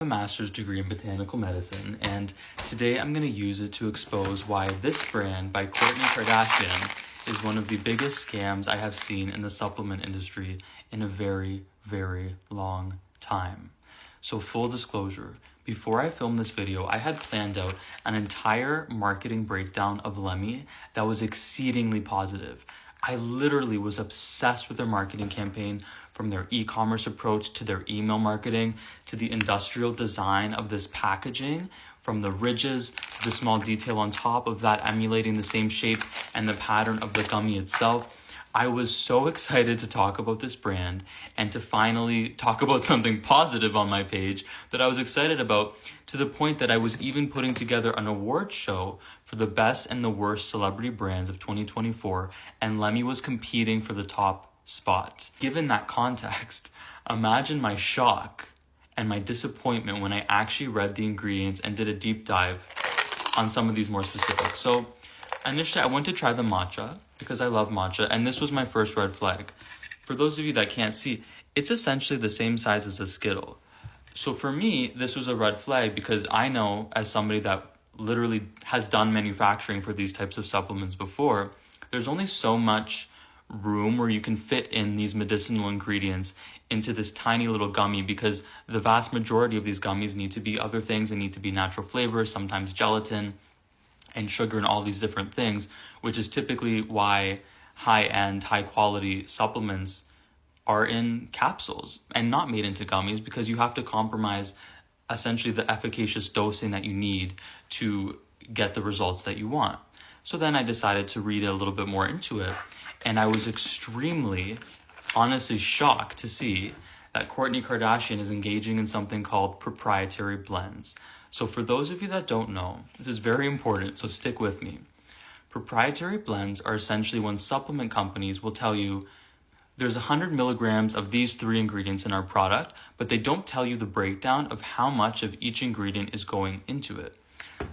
A master's degree in botanical medicine, and today I'm going to use it to expose why this brand by Kourtney Kardashian is one of the biggest scams I have seen in the supplement industry in a very, very long time. So full disclosure, before I filmed this video, I had planned out an entire marketing breakdown of Lemme that was exceedingly positive. I literally was obsessed with their marketing campaign, from their e-commerce approach to their email marketing to the industrial design of this packaging, from the ridges, the small detail on top of that emulating the same shape and the pattern of the gummy itself. I was so excited to talk about this brand and to finally talk about something positive on my page that I was excited about, to the point that I was even putting together an award show for the best and the worst celebrity brands of 2024, and Lemme was competing for the top spot. Given that context, imagine my shock and my disappointment when I actually read the ingredients and did a deep dive on some of these more specific. So initially I went to try the matcha because I love matcha, and this was my first red flag. For those of you that can't see, it's essentially the same size as a Skittle. So for me, this was a red flag because I know, as somebody that literally has done manufacturing for these types of supplements before, there's only so much room where you can fit in these medicinal ingredients into this tiny little gummy, because the vast majority of these gummies need to be other things. They need to be natural flavors, sometimes gelatin and sugar and all these different things, which is typically why high-end, high-quality supplements are in capsules and not made into gummies, because you have to compromise essentially the efficacious dosing that you need to get the results that you want. So then I decided to read a little bit more into it, and I was extremely, honestly shocked to see that Kourtney Kardashian is engaging in something called proprietary blends. So for those of you that don't know, this is very important, so stick with me. Proprietary blends are essentially when supplement companies will tell you there's 100 milligrams of these 3 ingredients in our product, but they don't tell you the breakdown of how much of each ingredient is going into it.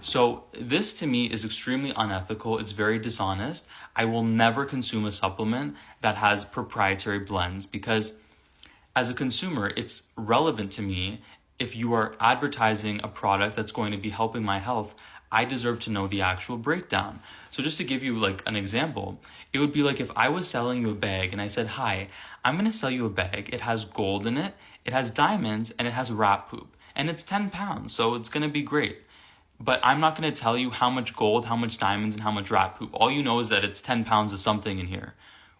So this to me is extremely unethical. It's very dishonest. I will never consume a supplement that has proprietary blends, because as a consumer, it's relevant to me. If you are advertising a product that's going to be helping my health, I deserve to know the actual breakdown. So just to give you like an example, it would be like if I was selling you a bag and I said, hi, I'm going to sell you a bag. It has gold in it, it has diamonds, and it has rat poop, and it's 10 pounds. So it's going to be great. But I'm not going to tell you how much gold, how much diamonds, and how much rat poop. All you know is that it's 10 pounds of something in here.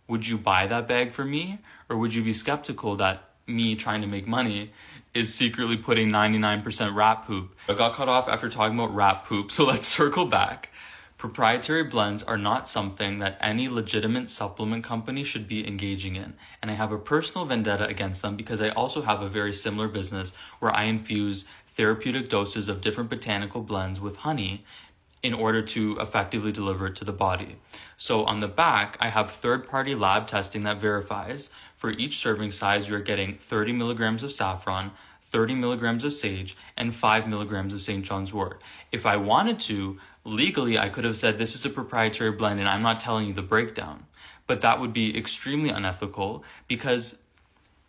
Would you buy that bag for me? Or would you be skeptical that me trying to make money is secretly putting 99% rat poop? I got cut off after talking about rat poop, so let's circle back. Proprietary blends are not something that any legitimate supplement company should be engaging in. And I have a personal vendetta against them because I also have a very similar business where I infuse therapeutic doses of different botanical blends with honey in order to effectively deliver it to the body. So on the back, I have third-party lab testing that verifies for each serving size, you're getting 30 milligrams of saffron, 30 milligrams of sage, and 5 milligrams of St. John's wort. If I wanted to, legally, I could have said this is a proprietary blend and I'm not telling you the breakdown. But that would be extremely unethical, because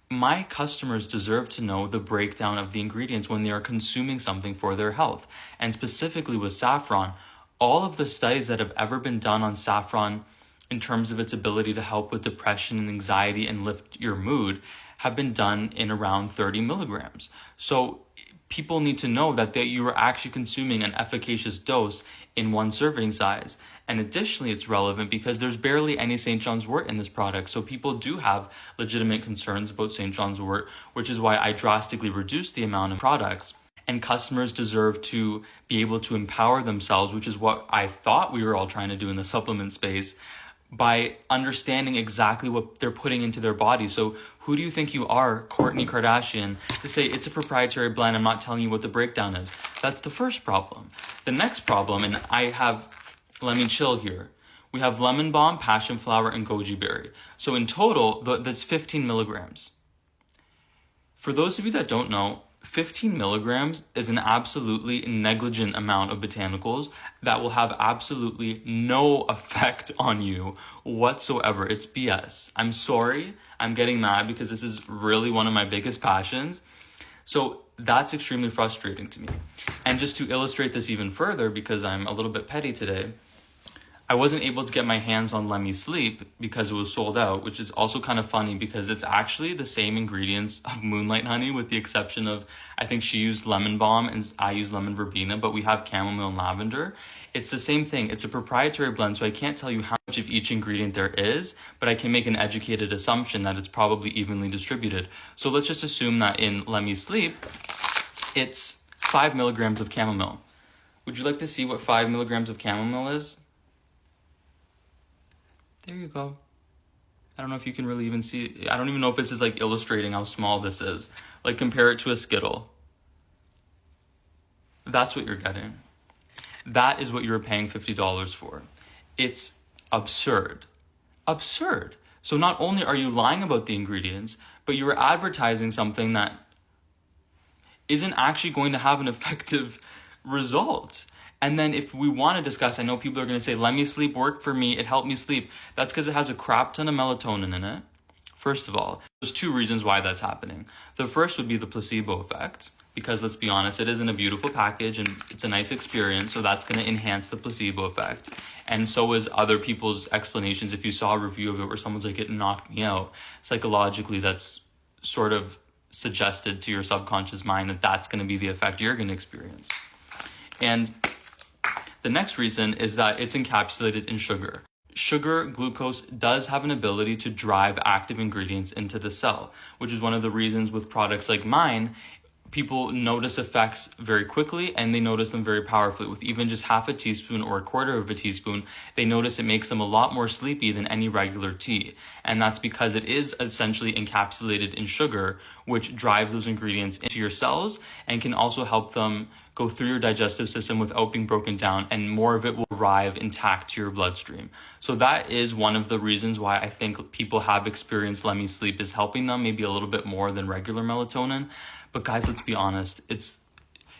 my customers deserve to know the breakdown of the ingredients when they are consuming something for their health. And specifically with saffron, all of the studies that have ever been done on saffron in terms of its ability to help with depression and anxiety and lift your mood have been done in around 30 milligrams. So people need to know that you are actually consuming an efficacious dose in one serving size. And additionally, it's relevant because there's barely any St. John's wort in this product. So people do have legitimate concerns about St. John's wort, which is why I drastically reduced the amount of products. And customers deserve to be able to empower themselves, which is what I thought we were all trying to do in the supplement space, by understanding exactly what they're putting into their body. So who do you think you are, Kourtney Kardashian, to say it's a proprietary blend, I'm not telling you what the breakdown is? That's the first problem. The next problem, and I have, let me chill here. We have lemon balm, passion flower, and goji berry. So in total, that's 15 milligrams. For those of you that don't know, 15 milligrams is an absolutely negligent amount of botanicals that will have absolutely no effect on you whatsoever. It's BS. I'm sorry. I'm getting mad because this is really one of my biggest passions. So that's extremely frustrating to me. And just to illustrate this even further, because I'm a little bit petty today, I wasn't able to get my hands on Lemme Sleep because it was sold out, which is also kind of funny because it's actually the same ingredients of Moonlight Honey, with the exception of, I think she used lemon balm and I used lemon verbena, but we have chamomile and lavender. It's the same thing. It's a proprietary blend, so I can't tell you how much of each ingredient there is, but I can make an educated assumption that it's probably evenly distributed. So let's just assume that in Lemme Sleep, it's 5 milligrams of chamomile. Would you like to see what 5 milligrams of chamomile is? There you go. I don't know if you can really even see it. I don't even know if this is like illustrating how small this is. Like, compare it to a Skittle. That's what you're getting. That is what you're paying $50 for. It's absurd. Absurd. So not only are you lying about the ingredients, but you are advertising something that isn't actually going to have an effective result. And then if we want to discuss, I know people are going to say, Lemme Sleep worked for me, it helped me sleep. That's because it has a crap ton of melatonin in it. First of all, there's 2 reasons why that's happening. The first would be the placebo effect, because let's be honest, it is in a beautiful package and it's a nice experience, so that's going to enhance the placebo effect. And so is other people's explanations. If you saw a review of it where someone's like, it knocked me out, psychologically that's sort of suggested to your subconscious mind that that's going to be the effect you're going to experience. And the next reason is that it's encapsulated in sugar. Sugar, glucose, does have an ability to drive active ingredients into the cell, which is one of the reasons with products like mine, people notice effects very quickly and they notice them very powerfully. With even just half a teaspoon or a quarter of a teaspoon, they notice it makes them a lot more sleepy than any regular tea. And that's because it is essentially encapsulated in sugar, which drives those ingredients into your cells and can also help them go through your digestive system without being broken down, and more of it will arrive intact to your bloodstream. So that is one of the reasons why I think people have experienced Lemme Sleep is helping them maybe a little bit more than regular melatonin. But guys, let's be honest,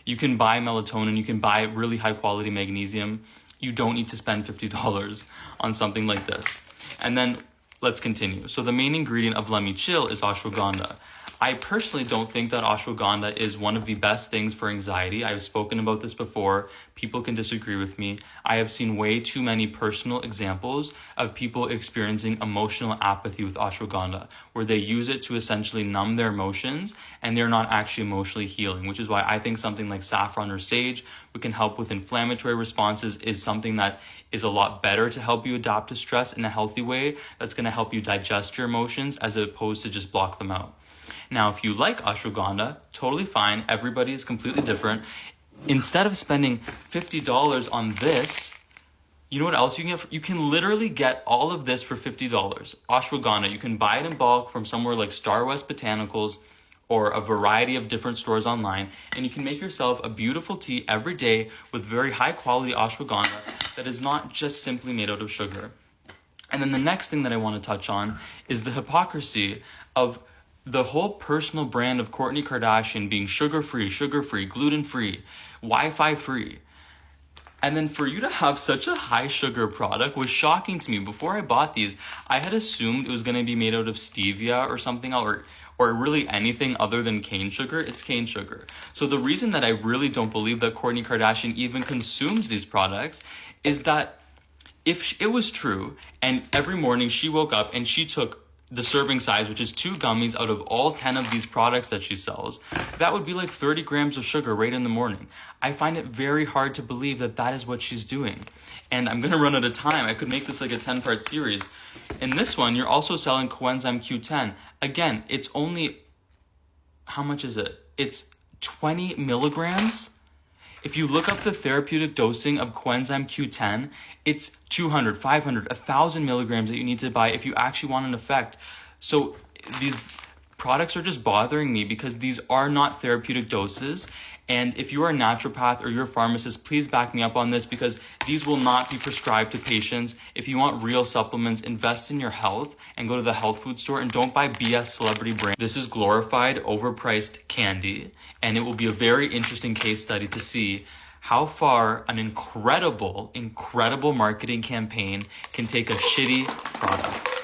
you can buy melatonin, you can buy really high quality magnesium. You don't need to spend $50 on something like this. And then let's continue. So the main ingredient of Lemme Chill is ashwagandha. I personally don't think that ashwagandha is one of the best things for anxiety. I've spoken about this before. People can disagree with me. I have seen way too many personal examples of people experiencing emotional apathy with ashwagandha, where they use it to essentially numb their emotions and they're not actually emotionally healing, which is why I think something like saffron or sage, which can help with inflammatory responses, is something that is a lot better to help you adapt to stress in a healthy way. That's going to help you digest your emotions as opposed to just block them out. Now, if you like ashwagandha, totally fine. Everybody is completely different. Instead of spending $50 on this, you know what else you can get? You can literally get all of this for $50. Ashwagandha, you can buy it in bulk from somewhere like Star West Botanicals or a variety of different stores online, and you can make yourself a beautiful tea every day with very high quality ashwagandha that is not just simply made out of sugar. And then the next thing that I want to touch on is the hypocrisy of the whole personal brand of Kourtney Kardashian being sugar-free, gluten-free, Wi-Fi free. And then for you to have such a high sugar product was shocking to me. Before I bought these, I had assumed it was going to be made out of stevia or something else, or really anything other than cane sugar. It's cane sugar. So the reason that I really don't believe that Kourtney Kardashian even consumes these products is that if it was true and every morning she woke up and she took the serving size, which is 2 gummies out of all 10 of these products that she sells, that would be like 30 grams of sugar right in the morning. I find it very hard to believe that that is what she's doing. And I'm going to run out of time. I could make this like a 10-part series. In this one, you're also selling coenzyme Q10. Again, it's only, how much is it? It's 20 milligrams. If you look up the therapeutic dosing of coenzyme Q10, it's 200, 500, 1,000 milligrams that you need to buy if you actually want an effect. So these products are just bothering me because these are not therapeutic doses. And if you are a naturopath or you're a pharmacist, please back me up on this because these will not be prescribed to patients. If you want real supplements, invest in your health and go to the health food store and don't buy BS celebrity brand. This is glorified, overpriced candy, and it will be a very interesting case study to see how far an incredible marketing campaign can take a shitty product.